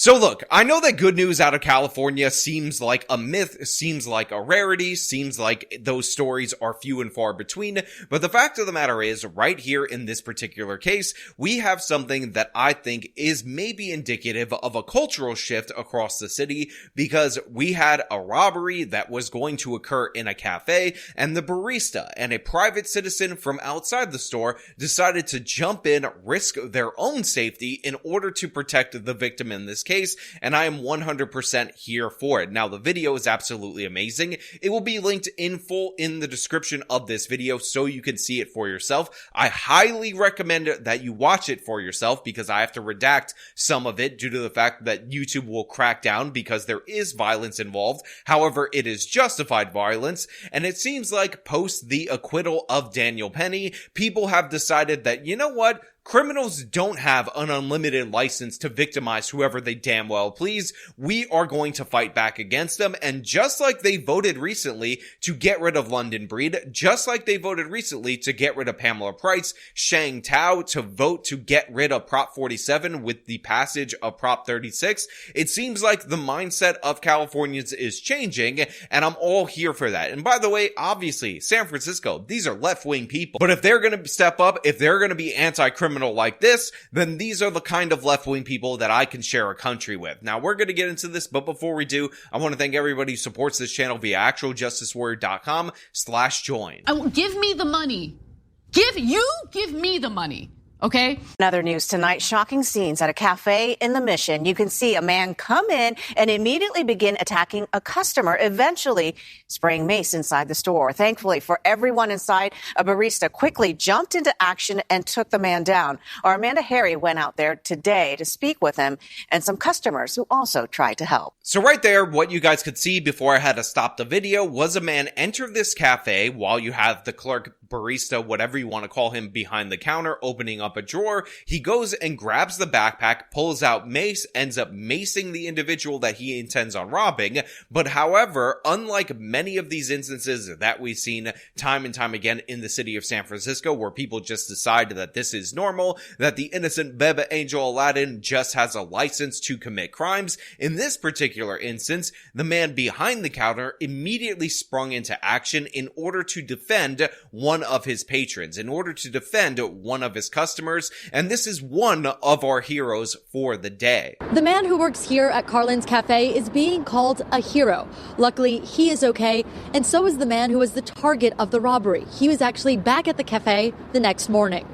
So look, I know that good news out of California seems like a myth, seems like a rarity, seems like those stories are few and far between, but the fact of the matter is, right here in this particular case, we have something that I think is maybe indicative of a cultural shift across the city, because we had a robbery that was going to occur in a cafe, and the barista and a private citizen from outside the store decided to jump in, risk their own safety in order to protect the victim in this case, and I am 100% here for it. Now, the video is absolutely amazing. It will be linked in full in the description of this video so you can see it for yourself. I highly recommend that you watch it for yourself because I have to redact some of it due to the fact that YouTube will crack down because there is violence involved. However, it is justified violence, and it seems like post the acquittal of Daniel Penny, people have decided that, you know what? Criminals don't have an unlimited license to victimize whoever they damn well please. We are going to fight back against them, and just like they voted recently to get rid of London Breed, just like they voted recently to get rid of Pamela Price, Shang Tao to vote to get rid of Prop 47 with the passage of Prop 36, it seems like the mindset of Californians is changing, and I'm all here for that. And by the way, obviously, San Francisco, these are left-wing people, but if they're going to step up, if they're going to be anti-criminal like this, then these are the kind of left-wing people that I can share a country with. Now, we're going to get into this, but before we do, I want to thank everybody who supports this channel via actualjusticewarrior.com/join. Give me the money. Give me the money. Okay. In other news tonight, shocking scenes at a cafe in the Mission. You can see a man come in and immediately begin attacking a customer, eventually spraying mace inside the store. Thankfully for everyone inside, a barista quickly jumped into action and took the man down. Our Amanda Harry went out there today to speak with him and some customers who also tried to help. So right there, what you guys could see before I had to stop the video was a man enter this cafe while you have the clerk, barista, whatever you want to call him, behind the counter, opening up a drawer. He goes and grabs the backpack, pulls out mace, ends up macing the individual that he intends on robbing. But however, unlike many of these instances that we've seen time and time again in the city of San Francisco, where people just decide that this is normal, that the innocent Bebe Angel Aladdin just has a license to commit crimes, in this particular instance, the man behind the counter immediately sprung into action in order to defend one of his patrons, in order to defend one of his customers, and this is one of our heroes for the day. The man who works here at Carlin's Cafe is being called a hero. Luckily, he is okay, and so is the man who was the target of the robbery. He was actually back at the cafe the next morning.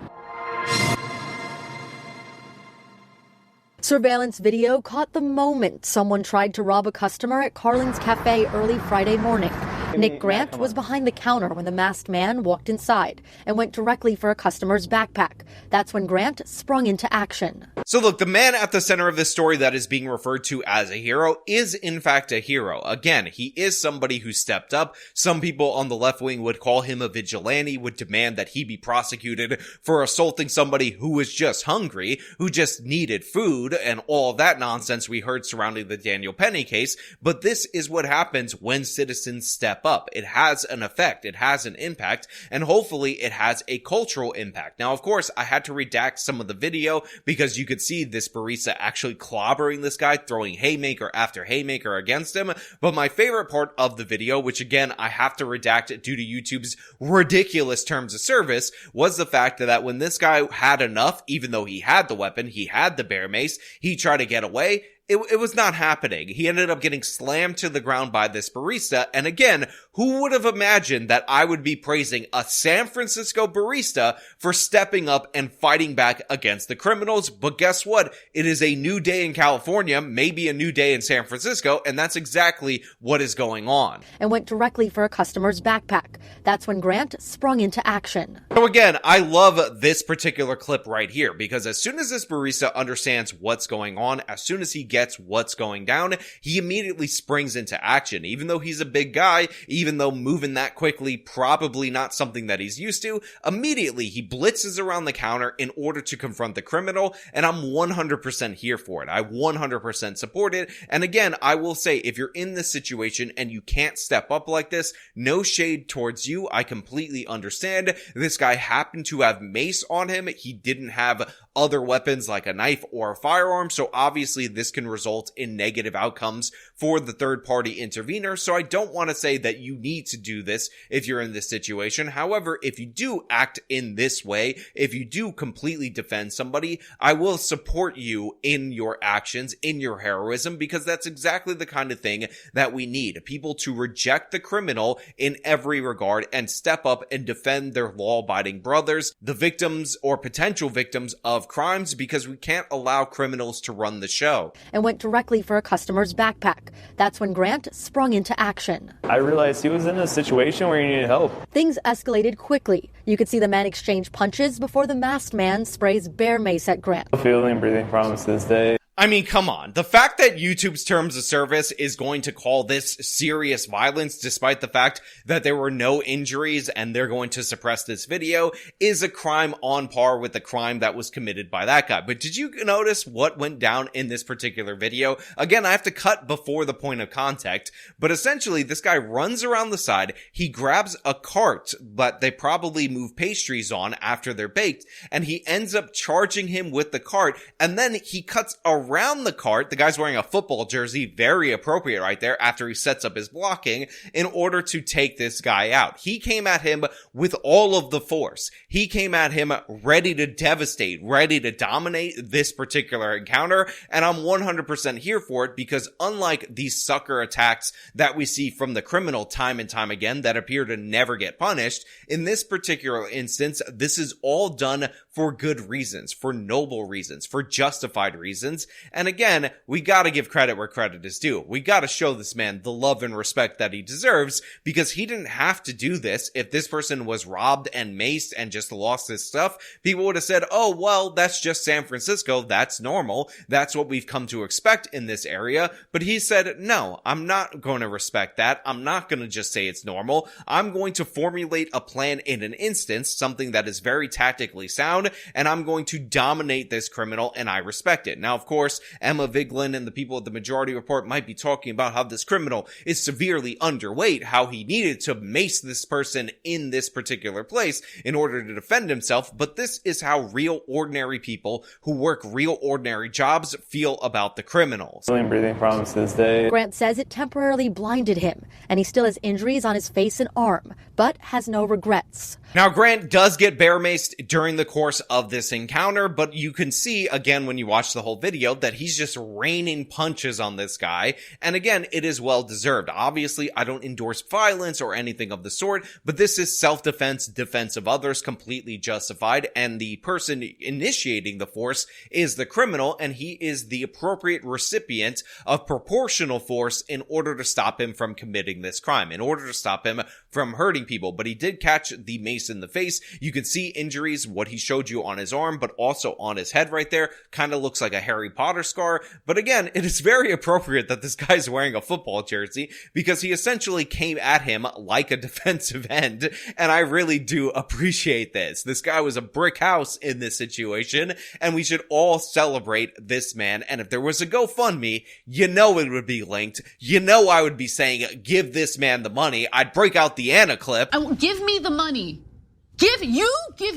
Surveillance video caught the moment someone tried to rob a customer at Carlin's Cafe early Friday morning. Nick Grant was behind the counter when the masked man walked inside and went directly for a customer's backpack. That's when Grant sprung into action. So look, the man at the center of this story that is being referred to as a hero is in fact a hero. Again, he is somebody who stepped up. Some people on the left wing would call him a vigilante, would demand that he be prosecuted for assaulting somebody who was just hungry, who just needed food, and all of that nonsense we heard surrounding the Daniel Penny case. But this is what happens when citizens step up. It has an effect, it has an impact, and hopefully it has a cultural impact. Now, of course, I had to redact some of the video because you could see this barista actually clobbering this guy, throwing haymaker after haymaker against him. But my favorite part of the video, which again I have to redact due to YouTube's ridiculous terms of service, was the fact that when this guy had enough, even though he had the weapon, he had the bear mace, he tried to get away. It was not happening. He ended up getting slammed to the ground by this barista. And again, who would have imagined that I would be praising a San Francisco barista for stepping up and fighting back against the criminals? But guess what? It is a new day in California, maybe a new day in San Francisco, and that's exactly what is going on. And went directly for a customer's backpack. That's when Grant sprung into action. So again, I love this particular clip right here because as soon as this barista understands what's going on, as soon as he gets what's going down, he immediately springs into action. Even though he's a big guy, even though moving that quickly, probably not something that he's used to, immediately he blitzes around the counter in order to confront the criminal, and I'm 100% here for it. I 100% support it. And again, I will say, if you're in this situation and you can't step up like this, no shade towards you. I completely understand. This guy happened to have mace on him. He didn't have other weapons like a knife or a firearm. So obviously this can result in negative outcomes for the third party intervener. So I don't want to say that you need to do this if you're in this situation. However, if you do act in this way, if you do completely defend somebody, I will support you in your actions, in your heroism, because that's exactly the kind of thing that we need. People to reject the criminal in every regard and step up and defend their law-abiding brothers, the victims or potential victims of crimes, because we can't allow criminals to run the show. And went directly for a customer's backpack. That's when Grant sprung into action. I realized he was in a situation where he needed help. Things escalated quickly. You could see the man exchange punches before the masked man sprays bear mace at Grant. Feeling breathing problems to this day. I mean, come on. The fact that YouTube's terms of service is going to call this serious violence, despite the fact that there were no injuries and they're going to suppress this video, is a crime on par with the crime that was committed by that guy. But did you notice what went down in this particular video? Again, I have to cut before the point of contact, but essentially this guy runs around the side, he grabs a cart that they probably move pastries on after they're baked, and he ends up charging him with the cart, and then he cuts around the cart. The guy's wearing a football jersey, very appropriate right there, after he sets up his blocking in order to take this guy out. He came at him with all of the force. He came at him ready to devastate, ready to dominate this particular encounter, and I'm 100% here for it, because unlike these sucker attacks that we see from the criminal time and time again that appear to never get punished, in this particular instance, this is all done for good reasons, for noble reasons, for justified reasons. And again, we gotta give credit where credit is due. We gotta show this man the love and respect that he deserves, because he didn't have to do this. If this person was robbed and maced and just lost his stuff, people would have said, oh, well, that's just San Francisco. That's normal. That's what we've come to expect in this area. But he said, no, I'm not going to respect that. I'm not going to just say it's normal. I'm going to formulate a plan in an instance, something that is very tactically sound, and I'm going to dominate this criminal, and I respect it. Now, of course, Emma Vigeland and the people at the Majority Report might be talking about how this criminal is severely underweight, how he needed to mace this person in this particular place in order to defend himself, but this is how real ordinary people who work real ordinary jobs feel about the criminals. Feeling breathing problems to this day. Grant says it temporarily blinded him, and he still has injuries on his face and arm, but has no regrets. Now, Grant does get bear maced during the course of this encounter, but you can see, again, when you watch the whole video, that he's just raining punches on this guy, and again, it is well deserved. Obviously, I don't endorse violence or anything of the sort, but this is self-defense, defense of others, completely justified, and the person initiating the force is the criminal, and he is the appropriate recipient of proportional force in order to stop him from committing this crime, in order to stop him from hurting people. But he did catch the mace in the face. You can see injuries, what he showed you on his arm, but also on his head right there. Kind of looks like a Harry Potter scar. But again, it is very appropriate that this guy's wearing a football jersey, because he essentially came at him like a defensive end, and I really do appreciate this. This guy was a brick house in this situation, and we should all celebrate this man. And if there was a GoFundMe, you know it would be linked. You know I would be saying, give this man the money. I'd break out the Anna clip. Give me the money. Give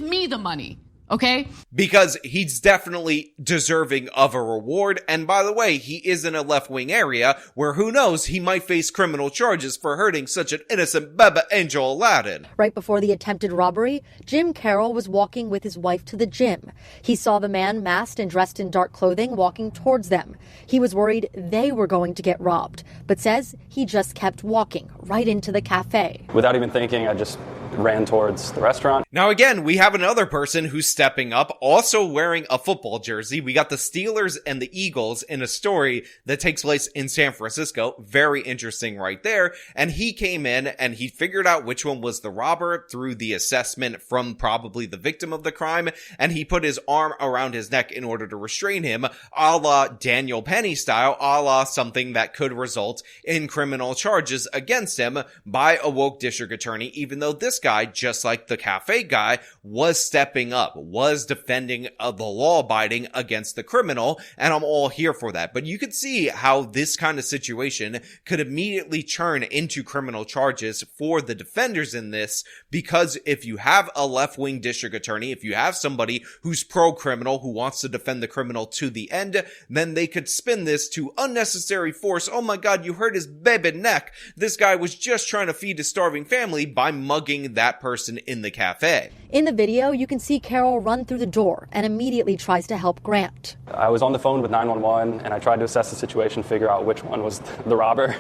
me the money. Okay? Because he's definitely deserving of a reward. And by the way, he is in a left-wing area where, who knows, he might face criminal charges for hurting such an innocent Baba Angel Aladdin. Right before the attempted robbery, Jim Carroll was walking with his wife to the gym. He saw the man masked and dressed in dark clothing walking towards them. He was worried they were going to get robbed, but says he just kept walking right into the cafe. Without even thinking, I just ran towards the restaurant. Now again, we have another person who's stepping up, also wearing a football jersey. We got the Steelers and the Eagles in a story that takes place in San Francisco. Very interesting right there. And he came in and he figured out which one was the robber through the assessment from probably the victim of the crime. And he put his arm around his neck in order to restrain him, a la Daniel Penny style, a la something that could result in criminal charges against him by a woke district attorney, even though this guy, just like the cafe guy, was stepping up, was defending the law-abiding against the criminal, and I'm all here for that. But you could see how this kind of situation could immediately turn into criminal charges for the defenders in this, because if you have a left-wing district attorney, if you have somebody who's pro-criminal, who wants to defend the criminal to the end, then they could spin this to unnecessary force. Oh my god, you hurt his baby neck. This guy was just trying to feed his starving family by mugging that person in the cafe. In the video, you can see Carol run through the door and immediately tries to help Grant. I was on the phone with 911, and I tried to assess the situation, figure out which one was the robber.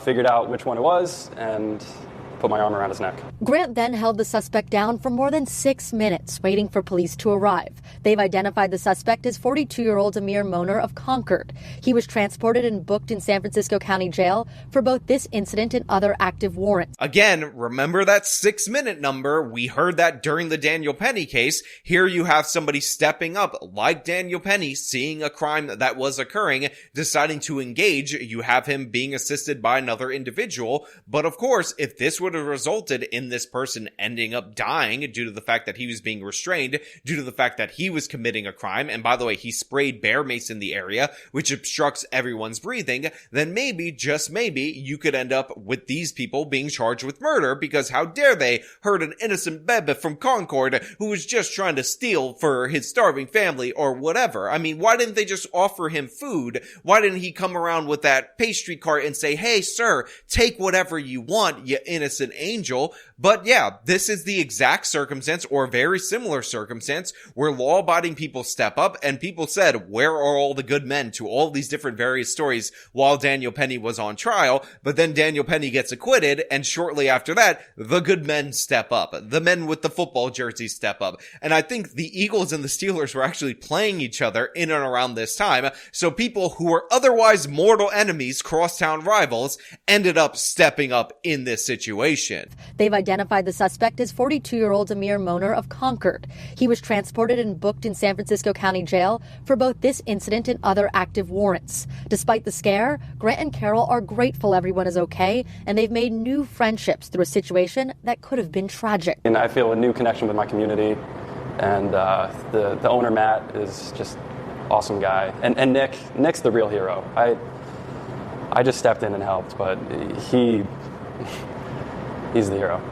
Figured out which one it was, and put my arm around his neck. Grant then held the suspect down for more than 6 minutes, waiting for police to arrive. They've identified the suspect as 42-year-old Amir Moner of Concord. He was transported and booked in San Francisco County Jail for both this incident and other active warrants. Again, remember that 6-minute number? We heard that during the Daniel Penny case. Here you have somebody stepping up, like Daniel Penny, seeing a crime that was occurring, deciding to engage. You have him being assisted by another individual. But of course, if this would have resulted in this person ending up dying due to the fact that he was being restrained, due to the fact that he was committing a crime, and by the way, he sprayed bear mace in the area, which obstructs everyone's breathing, then maybe, just maybe, you could end up with these people being charged with murder, because how dare they hurt an innocent bebe from Concord who was just trying to steal for his starving family or whatever. I mean, why didn't they just offer him food? Why didn't he come around with that pastry cart and say, hey sir, take whatever you want, you innocent angel? But yeah, this is the exact circumstance, or very similar circumstance, where law-abiding people step up, and people said, where are all the good men, to all these different various stories while Daniel Penny was on trial. But then Daniel Penny gets acquitted, and shortly after that, the good men step up. The men with the football jerseys step up. And I think the Eagles and the Steelers were actually playing each other in and around this time, so people who were otherwise mortal enemies, crosstown rivals, ended up stepping up in this situation. They've identified the suspect as 42-year-old Amir Moner of Concord. He was transported and booked in San Francisco County Jail for both this incident and other active warrants. Despite the scare, Grant and Carol are grateful everyone is okay, and they've made new friendships through a situation that could have been tragic. And I feel a new connection with my community, and the owner, Matt, is just awesome guy. And Nick's the real hero. I just stepped in and helped, but he's the hero.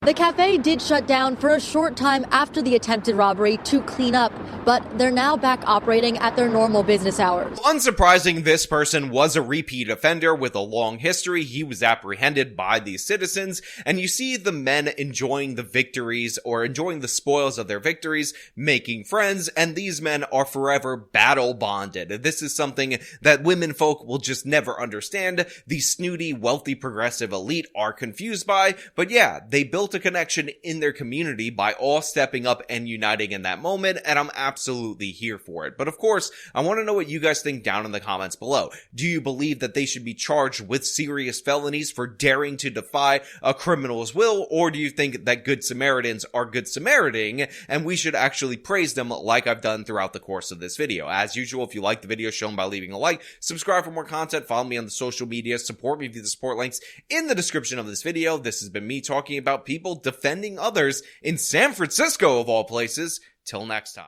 The cafe did shut down for a short time after the attempted robbery to clean up, but they're now back operating at their normal business hours. Unsurprising, this person was a repeat offender with a long history. He was apprehended by these citizens, and you see the men enjoying the victories, or enjoying the spoils of their victories, making friends, and these men are forever battle bonded. This is something that women folk will just never understand. The snooty, wealthy, progressive elite are confused by, but yeah, they built a connection in their community by all stepping up and uniting in that moment, and I'm absolutely here for it. But of course, I want to know what you guys think down in the comments below. Do you believe that they should be charged with serious felonies for daring to defy a criminal's will, or do you think that good Samaritans are good Samaritan and we should actually praise them like I've done throughout the course of this video? As usual, if you like the video, show them by leaving a like, subscribe for more content, follow me on the social media, support me via the support links in the description of this video. This has been me talking about people defending others in San Francisco, of all places. Till next time.